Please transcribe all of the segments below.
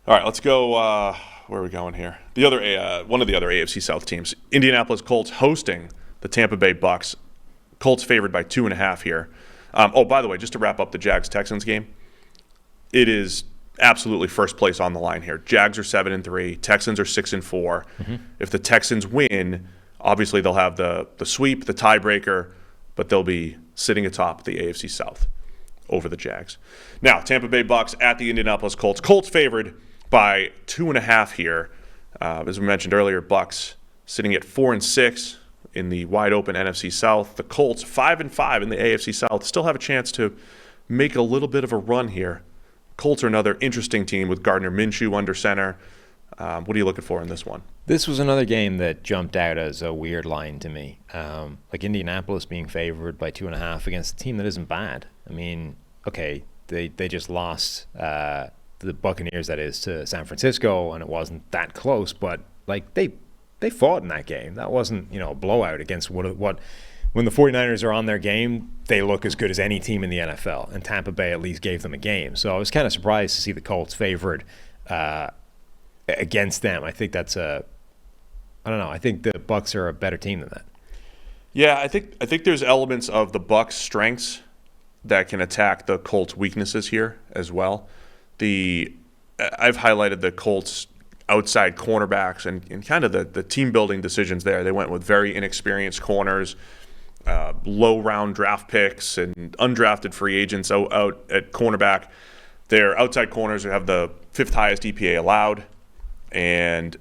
All right, let's go. Where are we going here? One of the other AFC South teams, Indianapolis Colts hosting the Tampa Bay Bucks. Colts favored by 2.5 here. By the way, just to wrap up the Jags-Texans game, it is absolutely first place on the line here. Jags are 7-3, Texans are 6-4. Mm-hmm. If the Texans win, obviously they'll have the sweep, the tiebreaker, but they'll be sitting atop the AFC South over the Jags. Now, Tampa Bay Bucks at the Indianapolis Colts. Colts favored by 2.5 here. As we mentioned earlier, Bucks sitting at 4-6 in the wide open NFC South. The Colts 5-5 in the AFC South still have a chance to make a little bit of a run here. Colts are another interesting team with Gardner Minshew under center. What are you looking for in this one? This was another game that jumped out as a weird line to me. Like Indianapolis being favored by 2.5 against a team that isn't bad. I mean, okay, they just lost the Buccaneers, that is, to San Francisco, and it wasn't that close, but like they fought in that game. That wasn't, a blowout against what when the 49ers are on their game, they look as good as any team in the NFL, and Tampa Bay at least gave them a game. So I was kind of surprised to see the Colts favored against them. I think that's I don't know. I think the Bucs are a better team than that. Yeah, I think there's elements of the Bucs' strengths that can attack the Colts' weaknesses here as well. I've highlighted the Colts' outside cornerbacks and kind of the team building decisions there. They went with very inexperienced corners, low round draft picks, and undrafted free agents out at cornerback. Their outside corners have the 5th highest EPA allowed, and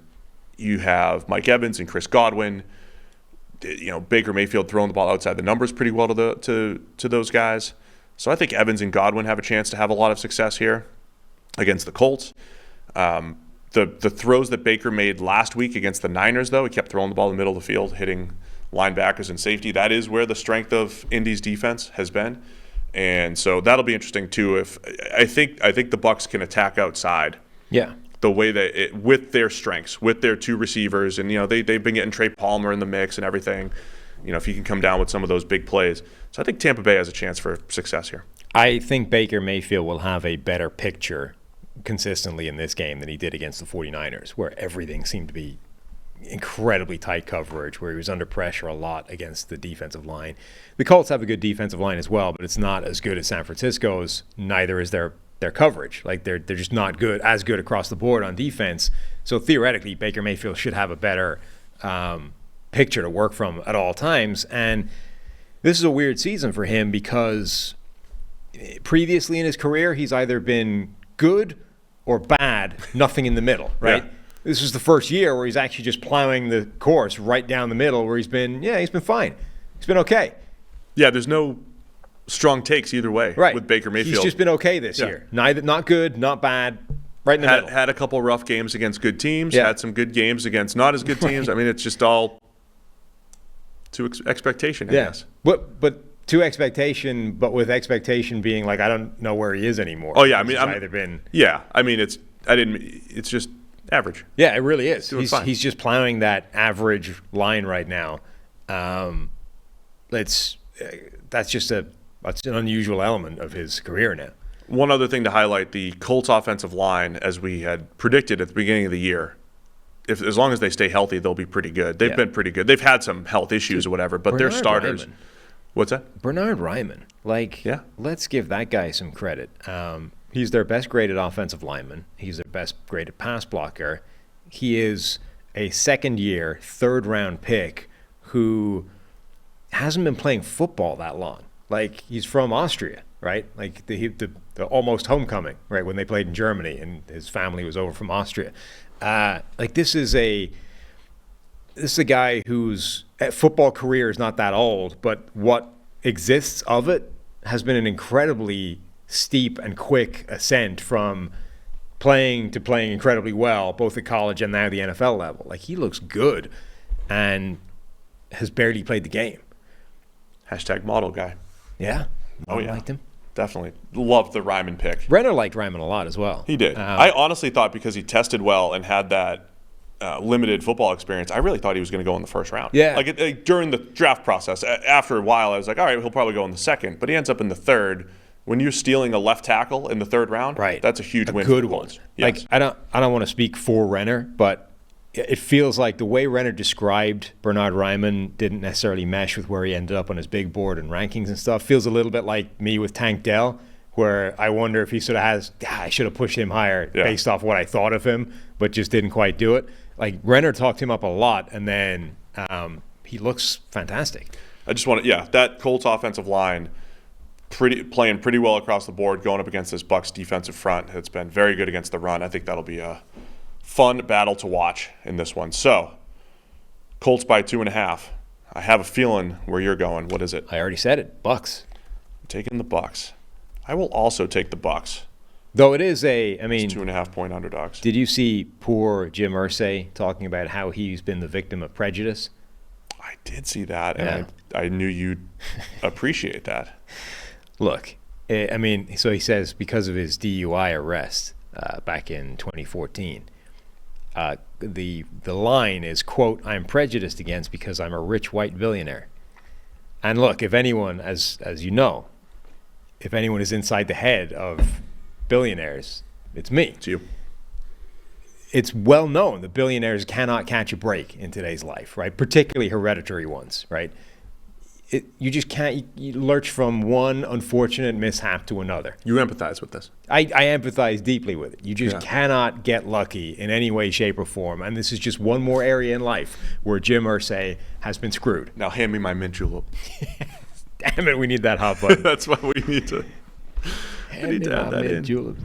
you have Mike Evans and Chris Godwin. Baker Mayfield throwing the ball outside the numbers pretty well to those guys. So I think Evans and Godwin have a chance to have a lot of success here against the Colts. The throws that Baker made last week against the Niners, though, he kept throwing the ball in the middle of the field, hitting linebackers and safety. That is where the strength of Indy's defense has been. And so that'll be interesting, too. I think the Bucs can attack outside. Yeah. The way with their strengths, with their two receivers. And, they've been getting Trey Palmer in the mix and everything. If he can come down with some of those big plays. So I think Tampa Bay has a chance for success here. I think Baker Mayfield will have a better picture consistently in this game than he did against the 49ers, where everything seemed to be incredibly tight coverage, where he was under pressure a lot against the defensive line. The Colts have a good defensive line as well, but it's not as good as San Francisco's. Neither is their coverage. Like they're just not as good across the board on defense. So theoretically, Baker Mayfield should have a better picture to work from at all times. And this is a weird season for him because previously in his career, he's either been good or bad, nothing in the middle, right? Yeah. This is the first year where he's actually just plowing the course right down the middle, where he's been fine. He's been okay. Yeah, there's no strong takes either way with Baker Mayfield. He's just been okay this year. Not good, not bad, right in the middle. Had a couple rough games against good teams, had some good games against not as good teams. I mean, it's just all to expectation, I guess. But to expectation, but with expectation being like, I don't know where he is anymore. Oh yeah, I mean, it's just average. Yeah, it really is. He's just plowing that average line right now. That's an unusual element of his career now. One other thing to highlight: the Colts offensive line, as we had predicted at the beginning of the year, as long as they stay healthy, they'll be pretty good. They've been pretty good. They've had some health issues or whatever, but their starters. Ryman. What's that? Bernard Ryman. Let's give that guy some credit. He's their best graded offensive lineman. He's their best graded pass blocker. He is a second-year, third-round pick who hasn't been playing football that long. Like, he's from Austria, right? Like, the almost homecoming, right, when they played in Germany, and his family was over from Austria. This is a guy whose football career is not that old, but what exists of it has been an incredibly steep and quick ascent from playing to playing incredibly well, both at college and now the NFL level. Like, he looks good and has barely played the game. # model guy. Yeah. Liked him. Definitely. Loved the Ryman pick. Renner liked Ryman a lot as well. He did. I honestly thought because he tested well and had that limited football experience, I really thought he was going to go in the first round. Yeah. During the draft process, after a while, I was like, all right, he'll probably go in the second. But he ends up in the third, when you're stealing a left tackle in the third round, right, that's a huge win. Good for the one. Colts. Yes. Like I don't want to speak for Renner, but it feels like the way Renner described Bernard Ryman didn't necessarily mesh with where he ended up on his big board and rankings and stuff. Feels a little bit like me with Tank Dell, where I wonder if he sort of has, I should have pushed him higher based off what I thought of him, but just didn't quite do it. Like Renner talked him up a lot, and then he looks fantastic. I just want to, that Colts offensive line playing pretty well across the board, going up against this Bucs defensive front. It's been very good against the run. I think that'll be a fun battle to watch in this one. So, Colts by 2.5. I have a feeling where you're going. What is it? I already said it. Bucs. I'm taking the Bucs. I will also take the Bucs. Though it is it's 2.5 point underdogs. Did you see poor Jim Irsay talking about how he's been the victim of prejudice? I did see that, and I knew you'd appreciate that. Look, so he says because of his DUI arrest back in 2014, the line is, quote, "I'm prejudiced against because I'm a rich white billionaire." And look, if anyone, as you know, if anyone is inside the head of billionaires, it's me. It's you. It's well known that billionaires cannot catch a break in today's life, right? Particularly hereditary ones, right? You just can't. You lurch from one unfortunate mishap to another. You empathize with this. I empathize deeply with it. You just cannot get lucky in any way, shape, or form. And this is just one more area in life where Jim Irsay has been screwed. Now hand me my mint julep. Damn it, we need that hot button. That's why we need to. We need to add that in. Juleps.